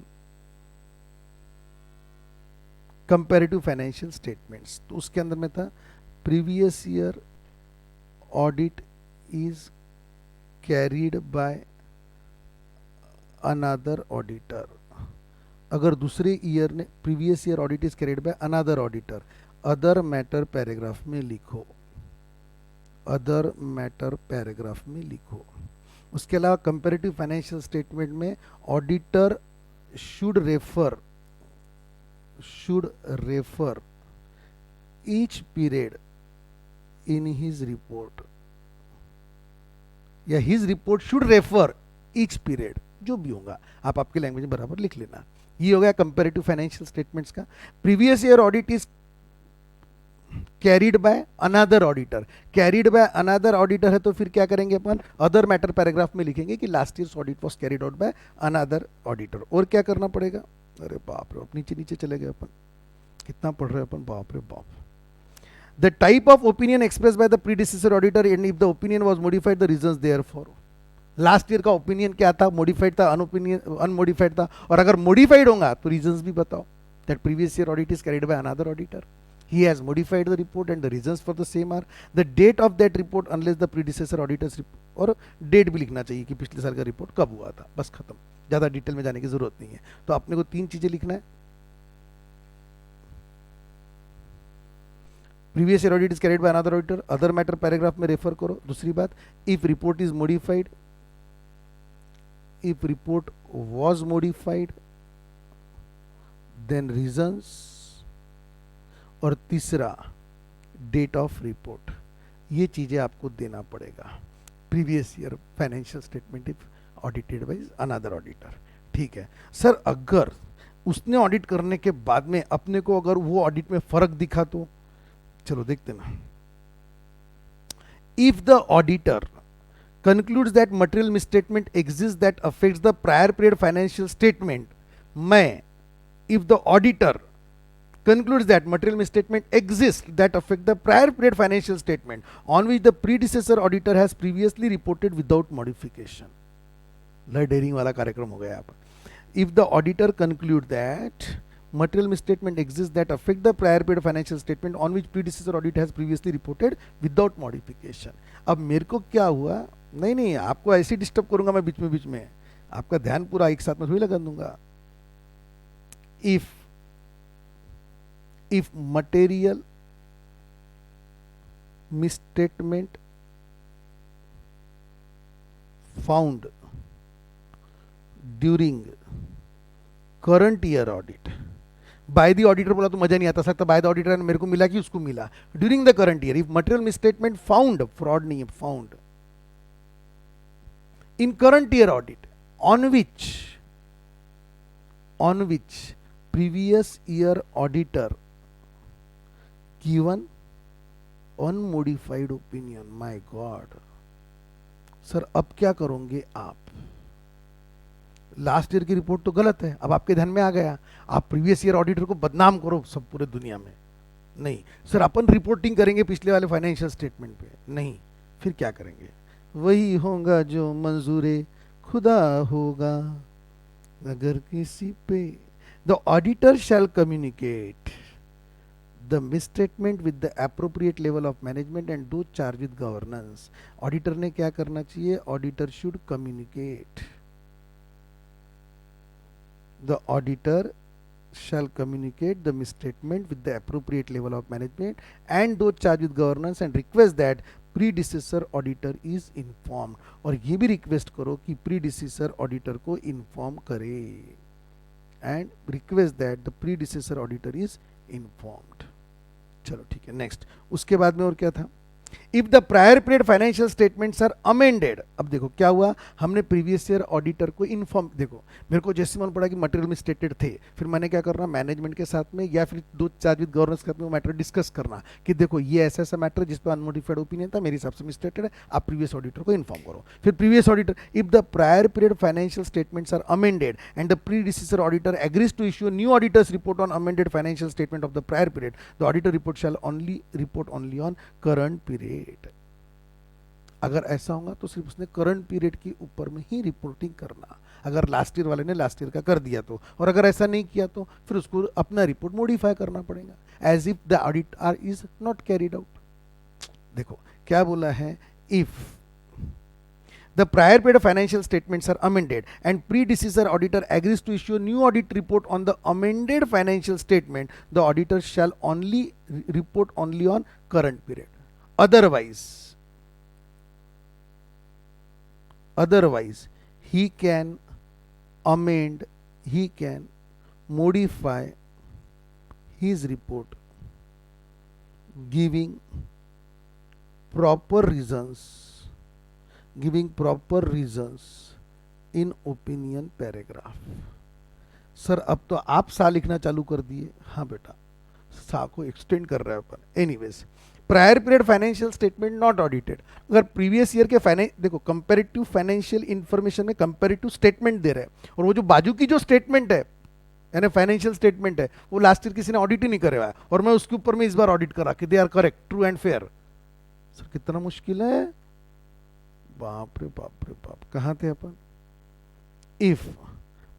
कंपैरेटिव फाइनेंशियल स्टेटमेंट्स, तो उसके अंदर में था previous year audit is carried by another auditor. अगर दूसरे ईयर ने previous year audit is carried by another auditor, other matter paragraph में लिखो, अदर मैटर पैराग्राफ में लिखो. उसके अलावा कंपैरेटिव फाइनेंशियल स्टेटमेंट में auditor should refer each period in his report, या his report should refer each period, जो भी होगा आप आपके लैंग्वेज में बराबर लिख लेना. ये हो गया कंपैरेटिव फाइनेंशियल स्टेटमेंट्स का. Previous year audit is carried by another auditor, carried by another auditor है तो फिर क्या करेंगे अपन, अदर मैटर पैराग्राफ में लिखेंगे कि last years audit was carried out by another auditor. और क्या करना पड़ेगा, अरे बाप रे, नीचे नीचे चले गए अपन, कितना पढ़ रहे अपन, बाप रे बाप. The type of opinion expressed by the predecessor auditor and if the opinion was modified, the reasons therefore. Last year का ओपिनियन क्या था, मॉडिफाइड था, अनमोडिफाइड था, और अगर मॉडिफाइड होगा तो रीजंस भी बताओ. That previous year audit is carried by another auditor, he has modified the report and the reasons for the same are the date of that report unless the predecessor auditors और डेट भी लिखना चाहिए कि पिछले साल का रिपोर्ट कब हुआ था. बस खत्म, ज़्यादा डिटेल में जाने की जरूरत नहीं है. तो आपने को 3 चीजें लिखना है. Previous year audit is carried by another auditor, other matter paragraph में रेफर करो. दूसरी बात, if report is modified, if report was modified then reasons, और तीसरा डेट ऑफ रिपोर्ट. ये चीजें आपको देना पड़ेगा. Previous year financial statement if audited bye another auditor. ठीक है सर, अगर उसने ऑडिट करने के बाद में अपने को अगर वो ऑडिट में फर्क दिखा तो चलो देखते ना. If the auditor concludes that material misstatement exists that affects the prior period financial statement. मैं, if the auditor concludes that material misstatement exists that affect the prior period financial statement on which the predecessor auditor has previously reported without modification. Daring वाला कार्यक्रम हो गया यहाँ पर. If the auditor conclude that material misstatement exists that affect the prior period financial statement on which predecessor audit has previously reported without modification. अब मेरे को क्या हुआ, नहीं नहीं आपको ऐसे डिस्टर्ब करूंगा मैं बीच में आपका ध्यान पूरा एक साथ में थोड़ी लगा दूंगा. if material misstatement found during current year audit by the auditor, बोला तो मजा नहीं आता सकता by the auditor मेरे को मिला कि उसको मिला, during the current year if material misstatement found, fraud नहीं है, found in current year audit on which previous year auditor given unmodified opinion. My God, sir अब क्या करोगे आप? लास्ट ईयर की रिपोर्ट तो गलत है, अब आपके ध्यान में आ गया, आप प्रीवियस ईयर ऑडिटर को बदनाम करो सब पूरे दुनिया में. नहीं सर अपन रिपोर्टिंग करेंगे पिछले वाले फाइनेंशियल स्टेटमेंट पे. नहीं, फिर क्या करेंगे? वही होगा जो मंजूरे खुदा होगा अगर किसी पे. The auditor shell communicate the misstatement with the appropriate level of management and do charge with governance. Auditor ने क्या करना चाहिए? Auditor should communicate. The auditor shall communicate the misstatement with the appropriate level of management and do charge with governance and request that predecessor auditor is informed. और ये भी रिक्वेस्ट करो कि predecessor auditor को inform करे and request that the predecessor auditor is informed. चलो ठीक है, नेक्स्ट. उसके बाद में और क्या था? If the prior period financial statements are amended. अब देखो क्या हुआ, हमने प्रीवियस ईयर ऑडिटर को इन्फॉर्म, देखो मेरे को जैसे मन पड़ा कि मटेरियल में स्टेटेड थे, फिर मैंने क्या करना, मैनेजमेंट के साथ में या फिर दो चार्ज विद गवर्नेंस के साथ में वो मैटर डिस्कस करना कि देखो ये ऐसा ऐसा मैटर जिस पर अनमोडिफाइड ओपिनियन था, मेरे हिसाब से मिस्टेटेड है, आप प्रीवियस ऑडिटर को इन्फॉर्म करो. फिर previous auditor, if the prior period financial statements are amended and the predecessor auditor agrees to issue new auditors report on amended financial statement of the prior period, the auditor report shall only report only on current period. अगर ऐसा होगा तो सिर्फ उसने करंट पीरियड के ऊपर में ही रिपोर्टिंग करना, अगर लास्ट ईयर वाले ने लास्ट ईयर का कर दिया तो. और अगर ऐसा नहीं किया तो फिर उसको अपना रिपोर्ट मॉडिफाई करना पड़ेगा as if the audit are is not carried out. देखो क्या बोला है, if the prior period financial statements are amended and predecessor auditor agrees to issue a new audit report on the amended financial statement, the auditor shall only report only on current period. Otherwise he can amend, he can modify his report giving proper reasons in opinion paragraph. Sir अब तो आप सा लिखना चालू कर दिए. हाँ बेटा, सा को एक्सटेंड कर रहा है अपन. Anyways, prior period financial statement not audited. अगर प्रीवियस ईयर के देखो कंपैरेटिव फाइनेंशियल इंफॉर्मेशन में कंपैरेटिव स्टेटमेंट दे रहे हैं, और वो जो बाजू की जो स्टेटमेंट है यानी फाइनेंशियल स्टेटमेंट है, वो लास्ट ईयर किसी ने ऑडिट ही नहीं करे हुआ है, और मैं उसके ऊपर में इस बार ऑडिट करा कि they are correct, true and fair. Sir कितना मुश्किल है, बाप रे बाप. कहाँ थे अपन? If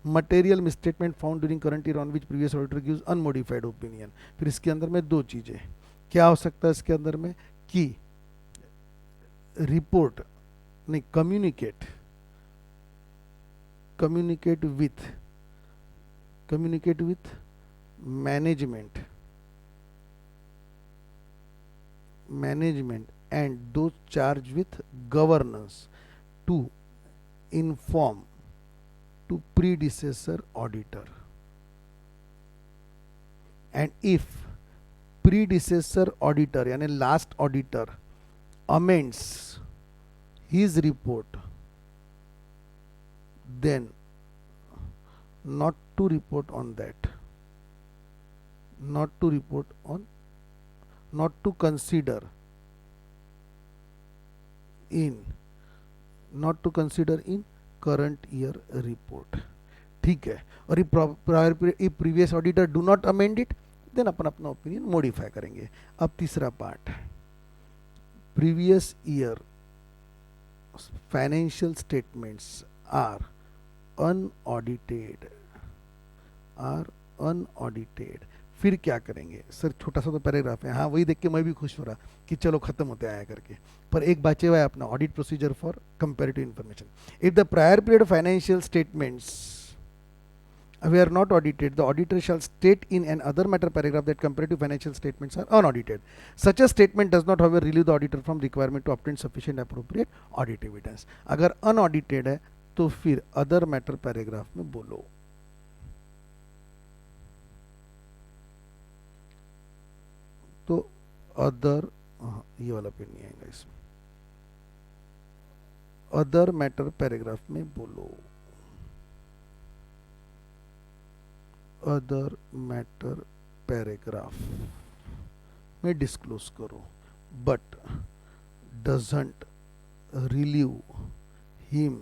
material misstatement found during current year on which previous auditor gives unmodified opinion. फिर इसके अंदर में दो चीजें, क्या हो सकता है इसके अंदर में कि रिपोर्ट नहीं, communicate with management and those charged with governance to inform to predecessor auditor. And if predecessor auditor यानी last auditor amends his report, then not to report on that, not to consider in not to consider in current year report, ठीक है। और if previous auditor do not amend it, then अपन अपना ओपिनियन मॉडिफाई करेंगे। अब तीसरा part, previous year financial statements are unaudited, फिर क्या करेंगे सर? छोटा सा तो पैराग्राफ है, हाँ वही देख के मैं भी खुश हो रहा कि चलो खत्म होते आया करके, पर एक बचे हुआ है अपना audit procedure for comparative information. If the prior period financial statements were not audited, the auditor shall state in an other matter paragraph that comparative financial statements are unaudited. Such a statement does not however relieve the auditor from requirement to obtain sufficient appropriate audit evidence. अगर unaudited है तो फिर other matter paragraph में बोलो। तो other, ये वाला पे नहीं आएगा इसमें, other matter paragraph में बोलो, अदर मैटर पैराग्राफ में डिस्क्लोज करो, but doesn't relieve him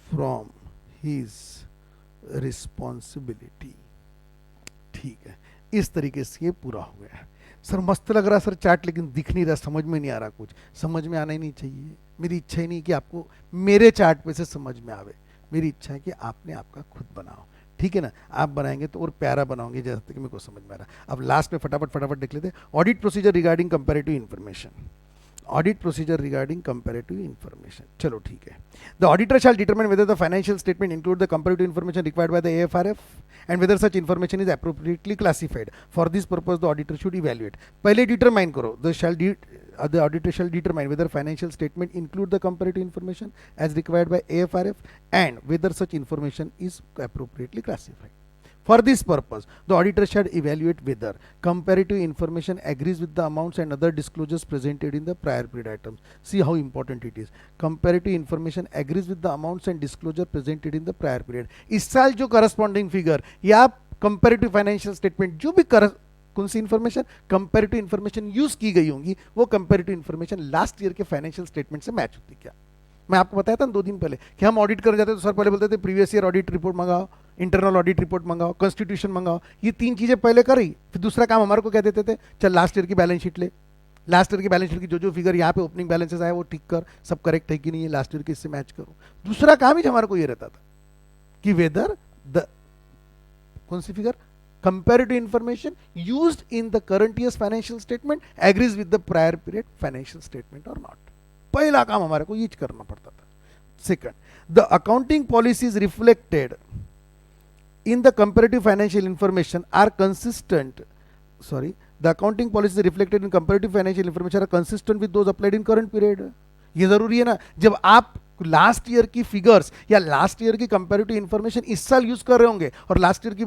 from his responsibility, ठीक है। इस तरीके से ये पूरा हो गया। सर मस्त लग रहा सर चार्ट, लेकिन दिख नहीं रहा, समझ में नहीं आ रहा, कुछ समझ में आना ही नहीं चाहिए। मेरी इच्छा ही नहीं कि आपको मेरे चार्ट पे से समझ में आवे, मेरी इच्छा है कि आपने आपका खुद बनाओ, ठीक है ना। आप बनाएंगे तो और प्यारा बनाओगे जैसे कि मेरे को समझ में आ रहा। अब लास्ट में फटाफट देख लेते हैं। Audit procedure regarding comparative information, audit procedure regarding comparative information, चलो ठीक है। The auditor shall determine whether the financial statement include the comparative information required by the AFRF and whether such information is appropriately classified. For this purpose the auditor should evaluate, पहले डिटरमाइन करो, the auditor shall determine whether financial statement include the comparative information as required by AFRF and whether such information is appropriately classified. For this purpose, the auditor shall evaluate whether comparative information agrees with the amounts and other disclosures presented in the prior period items. See how important it is. Comparative information agrees with the amounts and disclosure presented in the prior period. इस साल जो corresponding figure या comparative financial statement जो भी कौन सी इंफॉर्मेशन कंपैरेटिव इंफॉर्मेशन यूज की गई होंगी, वो कंपैरेटिव इंफॉर्मेशन लास्ट ईयर के फाइनेंशियल स्टेटमेंट से मैच होती। क्या मैं आपको बताया था 2 दिन पहले कि हम ऑडिट करने जाते तो सर पहले बोलते थे प्रीवियस ईयर ऑडिट रिपोर्ट मंगाओ, इंटरनल ऑडिट रिपोर्ट मंगाओ, कॉन्स्टिट्यूशन मंगाओ, ये 3 चीजें पहले करी, फिर दूसरा काम हमारे को कह देते थे चल लास्ट ईयर की बैलेंस शीट ले, लास्ट ईयर की बैलेंस शीट की जो फिगर यहाँ पे ओपनिंग बैलेंसेस आए वो ठीक कर, सब करेक्ट है कि नहीं है, लास्ट ईयर के इससे मैच करो। दूसरा काम ही हमारे को ये रहता था कि वेदर द कौन सी figure comparative information used in the current year's financial statement agrees with the prior period financial statement or not. पहला काम हमारे को ये करना पड़ता था। Second, the accounting policies reflected in the comparative financial information are consistent. The accounting policies reflected in comparative financial information are consistent with those applied in current period. ये जरूरी है ना, जब आप लास्ट ईयर की फिगर्स या लास्ट ईयर की कंपैरेटिव इंफॉर्मेशन इस साल यूज कर रहे होंगे और लास्ट ईयर की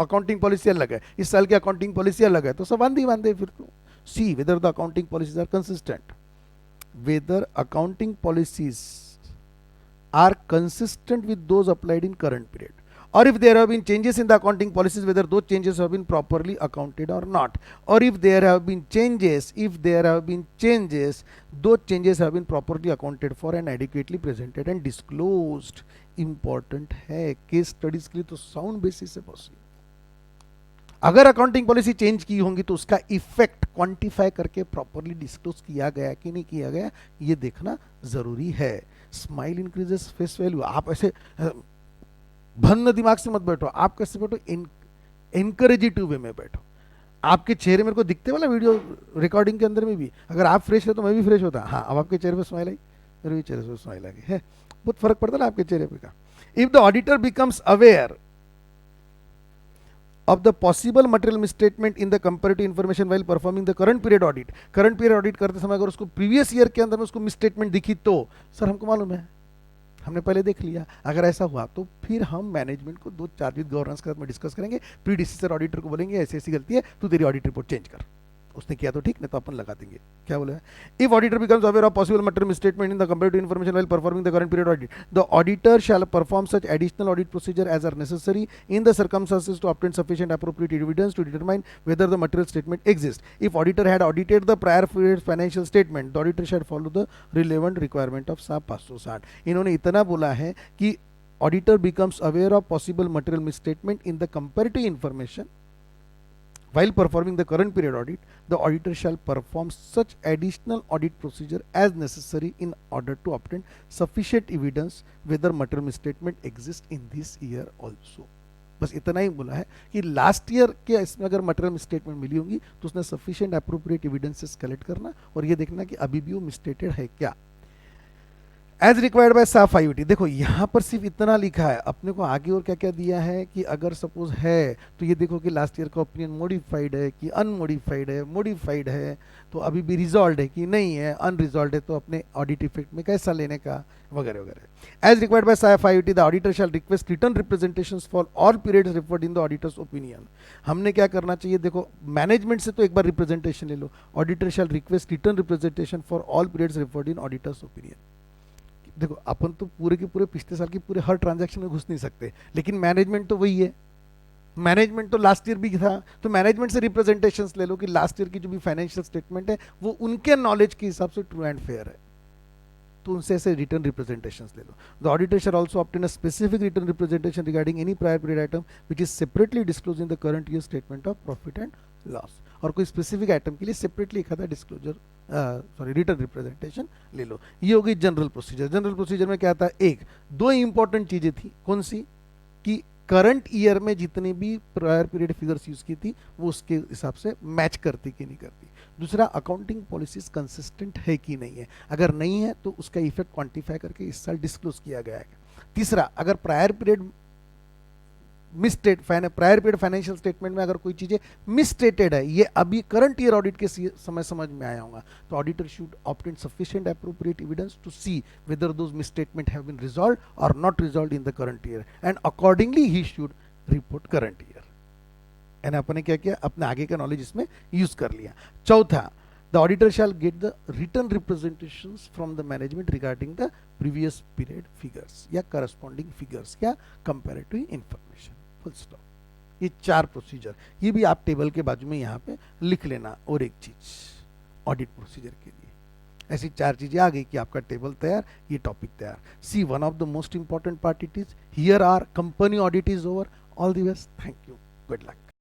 अकाउंटिंग पॉलिसी अलग है, इस साल की अकाउंटिंग पॉलिसी अलग है, तो सब वांदे फिर तो see whether the accounting policies are consistent, whether accounting policies are consistent with those applied in current period, or if there have been changes in the accounting policies whether those changes have been properly accounted or not, or if there have been changes those changes have been properly accounted for and adequately presented and disclosed. important है केस स्टडीज के लिए तो साउंड बेसिस से पॉसिबल। अगर अकाउंटिंग पॉलिसी चेंज की होंगी तो उसका इफेक्ट क्वांटिफाई करके प्रॉपरली डिस्क्लोज किया गया कि नहीं किया गया ये देखना जरूरी है। स्माइल इंक्रीजेस फेस वैल्यू, आप ऐसे भन्न दिमाग से मत बैठो, आप कैसे बैठो एनकरेजिटिव वे में बैठो। आपके चेहरे मेरे को दिखते वाला वीडियो रिकॉर्डिंग के अंदर में भी अगर आप फ्रेश है तो मैं भी फ्रेश होता। हाँ अब आपके चेहरे पे स्माइल आई, मेरे भी चेहरे पे स्माइल आ गई है, बहुत फर्क पड़ता है आपके चेहरे पे का। If the auditor becomes aware of the possible material misstatement in the comparative information while performing the current period audit, current period audit करते समय अगर उसको previous year के अंदर में उसको misstatement दिखी तो सर हमको मालूम है, हमने पहले देख लिया। अगर ऐसा हुआ तो फिर हम मैनेजमेंट को 2-4 दिन गवर्नेंस के साथ में डिस्कस करेंगे, प्रीडिसेसर ऑडिटर को बोलेंगे ऐसी ऐसी गलती है तू तेरी ऑडिट रिपोर्ट चेंज कर, उसने किया तो ठीक, नहीं तो अपन लगा देंगे। क्या बोला है? If auditor becomes aware of possible material misstatement in the comparative information while performing the current period audit, the auditor shall perform such additional audit procedure as are necessary in the circumstances to obtain sufficient appropriate evidence to determine whether the material statement exists. If auditor had audited the prior period's financial statement, the auditor should follow the relevant requirement of SAP 560. इन्होंने इतना बोला है कि auditor becomes aware of possible material misstatement in the comparative information while performing the current period audit. The auditor shall perform such additional audit procedure as necessary in order to obtain sufficient evidence whether material misstatement exists in this year also. बस इतना ही बोला है कि लास्ट ईयर के इसमें अगर मटेरियल स्टेटमेंट मिली होगी तो उसने सफिशिएंट अप्रोप्रिएट एविडेंसेस कलेक्ट करना और ये देखना कि अभी भी वो मिसस्टेटेड है क्या, एज रिक्वायर्ड बाय साफ आईओटी। देखो यहाँ पर सिर्फ इतना लिखा है, अपने को आगे और क्या क्या दिया है कि अगर सपोज है तो ये देखो कि लास्ट ईयर का ओपिनियन मॉडिफाइड है कि अनमॉडिफाइड है, मॉडिफाइड है तो अभी भी रिजॉल्व है कि नहीं है, अनरिजॉल्व है तो अपने ऑडिट इफेक्ट में कैसा लेने का, वगैरह वगैरह। एज रिक्वायर्ड बाय साफ IoT the auditor shall request return representations for all periods referred in the auditors opinion. हमने क्या करना चाहिए, देखो मैनेजमेंट से तो एक बार रिप्रेजेंटेशन ले लो, auditor shall request return representation for all periods referred in auditors opinion. देखो अपन तो पूरे के पूरे पिछले साल की पूरे हर ट्रांजैक्शन में घुस नहीं सकते, लेकिन मैनेजमेंट तो वही है, मैनेजमेंट तो लास्ट ईयर भी था, तो मैनेजमेंट से रिप्रेजेंटेशंस ले लो कि लास्ट ईयर की जो भी फाइनेंशियल स्टेटमेंट है वो उनके नॉलेज के हिसाब से ट्रू एंड फेयर है, तो उनसे ऐसे रिटर्न रिप्रेजेंटेशंस ले लो। The auditor shall also obtain a specific return representation regarding any prior period item which is separately disclose in the current year statement of profit and loss. और कोई स्पेसिफिक आइटम के लिए सेपरेटली एक आधा डिस्क्लोजर रिटर्न रिप्रेजेंटेशन ले लो। ये हो गई जनरल प्रोसीजर। जनरल प्रोसीजर में क्या आता है, एक दो इंपॉर्टेंट चीजें थी, कौन सी, कि करंट ईयर में जितनी भी प्रायर पीरियड फिगर्स यूज की थी वो उसके हिसाब से मैच करती कि नहीं करती। दूसरा, अकाउंटिंग पॉलिसीज कंसिस्टेंट है कि नहीं है, अगर नहीं है तो उसका इफेक्ट क्वांटिफाई करके इस साल डिस्क्लोज किया गया है। तीसरा, अगर prior period prior period financial statement में अगर कोई चीजें मिसस्टेटेड है, ये अभी करंट ईयर ऑडिट के समय समझ में आया होगा, तो auditor should obtain sufficient appropriate evidence to see whether those misstatement have been resolved और not resolved in the current year and accordingly he should report current year. And अपने क्या किया, अपने आगे का नॉलेज इसमें यूज कर लिया। चौथा, the auditor shall get the written representations from the management regarding the previous period figures या corresponding figures या comparative information, full stop। ये चार प्रोसीजर, ये भी आप टेबल के बाजू में यहाँ पे लिख लेना। और एक चीज ऑडिट प्रोसीजर के लिए ऐसी चार चीजें आ गई कि आपका टेबल तैयार, ये टॉपिक तैयार। See one of the most important part it is here our company audit is over. All the best, thank you, good luck.